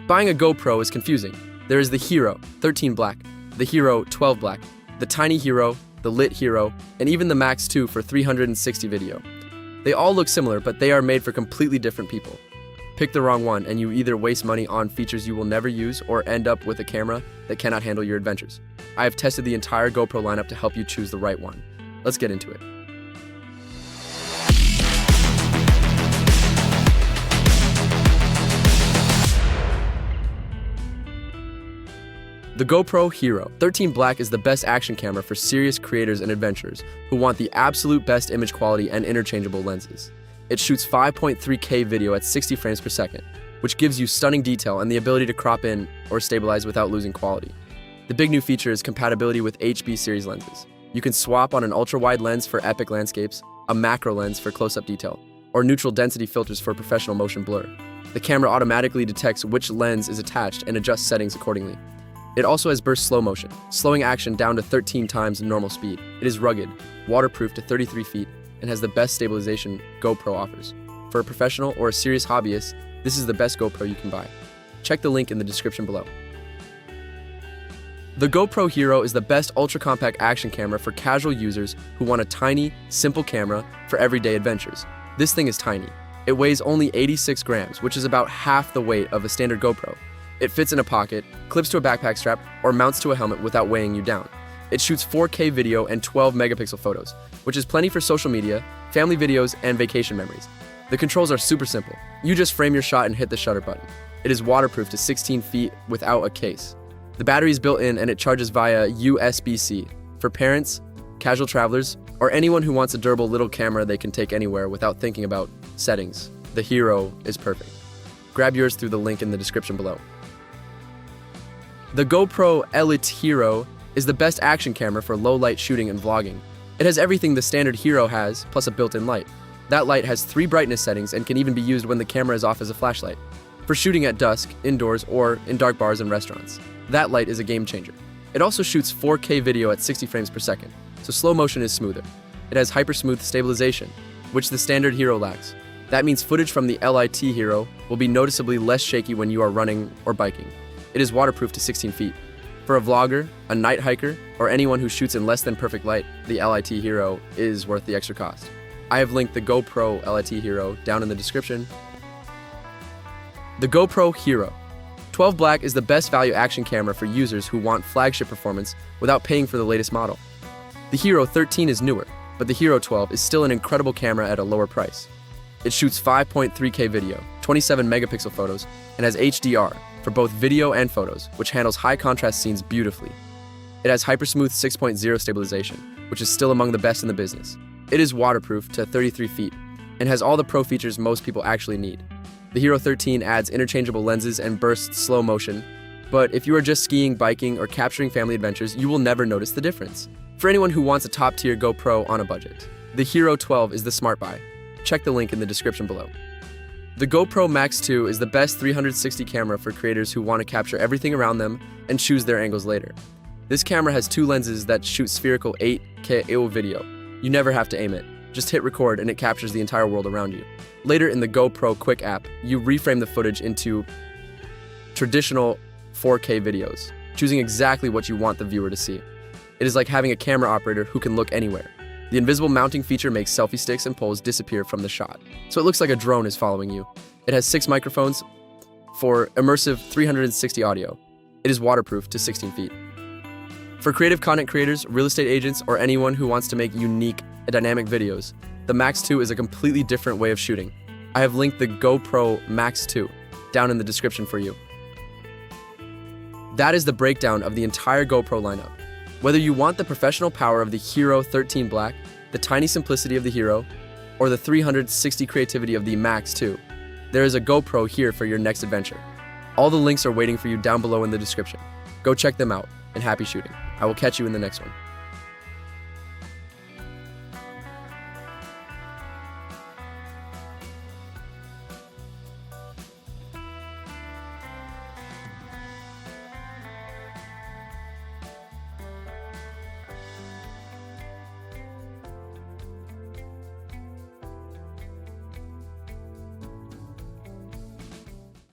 Buying a GoPro is confusing. There is the Hero 13 Black, the Hero 12 Black, the Tiny Hero, the LIT Hero, and even the Max 2 for 360 video. They all look similar, but they are made for completely different people. Pick the wrong one and you either waste money on features you will never use or end up with a camera that cannot handle your adventures. I have tested the entire GoPro lineup to help you choose the right one. Let's get into it. The GoPro Hero 13 Black is the best action camera for serious creators and adventurers who want the absolute best image quality and interchangeable lenses. It shoots 5.3K video at 60 frames per second, which gives you stunning detail and the ability to crop in or stabilize without losing quality. The big new feature is compatibility with HB series lenses. You can swap on an ultra-wide lens for epic landscapes, a macro lens for close-up detail, or neutral density filters for professional motion blur. The camera automatically detects which lens is attached and adjusts settings accordingly. It also has burst slow motion, slowing action down to 13 times normal speed. It is rugged, waterproof to 33 feet, and has the best stabilization GoPro offers. For a professional or a serious hobbyist, this is the best GoPro you can buy. Check the link in the description below. The GoPro Hero is the best ultra-compact action camera for casual users who want a tiny, simple camera for everyday adventures. This thing is tiny. It weighs only 86 grams, which is about half the weight of a standard GoPro. It fits in a pocket, clips to a backpack strap, or mounts to a helmet without weighing you down. It shoots 4K video and 12 megapixel photos, which is plenty for social media, family videos, and vacation memories. The controls are super simple. You just frame your shot and hit the shutter button. It is waterproof to 16 feet without a case. The battery is built in and it charges via USB-C. For parents, casual travelers, or anyone who wants a durable little camera they can take anywhere without thinking about settings, the Hero is perfect. Grab yours through the link in the description below. The GoPro LIT Hero is the best action camera for low-light shooting and vlogging. It has everything the standard Hero has, plus a built-in light. That light has 3 brightness settings and can even be used when the camera is off as a flashlight. For shooting at dusk, indoors, or in dark bars and restaurants. That light is a game changer. It also shoots 4K video at 60 frames per second, so slow motion is smoother. It has hyper-smooth stabilization, which the standard Hero lacks. That means footage from the LIT Hero will be noticeably less shaky when you are running or biking. It is waterproof to 16 feet. For a vlogger, a night hiker, or anyone who shoots in less than perfect light, the LIT Hero is worth the extra cost. I have linked the GoPro LIT Hero down in the description. The GoPro Hero 12 Black is the best value action camera for users who want flagship performance without paying for the latest model. The Hero 13 is newer, but the Hero 12 is still an incredible camera at a lower price. It shoots 5.3K video, 27 megapixel photos, and has HDR for both video and photos, which handles high contrast scenes beautifully. It has hypersmooth 6.0 stabilization, which is still among the best in the business. It is waterproof to 33 feet and has all the pro features most people actually need. The Hero 13 adds interchangeable lenses and bursts slow motion, but if you are just skiing, biking, or capturing family adventures, you will never notice the difference. For anyone who wants a top-tier GoPro on a budget, the Hero 12 is the smart buy. Check the link in the description below. The GoPro MAX2 is the best 360 camera for creators who want to capture everything around them and choose their angles later. This camera has 2 lenses that shoot spherical 8K video. You never have to aim it. Just hit record and it captures the entire world around you. Later in the GoPro Quick app, you reframe the footage into traditional 4K videos, choosing exactly what you want the viewer to see. It is like having a camera operator who can look anywhere. The invisible mounting feature makes selfie sticks and poles disappear from the shot, so it looks like a drone is following you. It has 6 microphones for immersive 360 audio. It is waterproof to 16 feet. For creative content creators, real estate agents, or anyone who wants to make unique, dynamic videos, the Max 2 is a completely different way of shooting. I have linked the GoPro Max 2 down in the description for you. That is the breakdown of the entire GoPro lineup. Whether you want the professional power of the Hero 13 Black, the tiny simplicity of the Hero, or the 360 creativity of the Max 2, there is a GoPro here for your next adventure. All the links are waiting for you down below in the description. Go check them out, and happy shooting. I will catch you in the next one.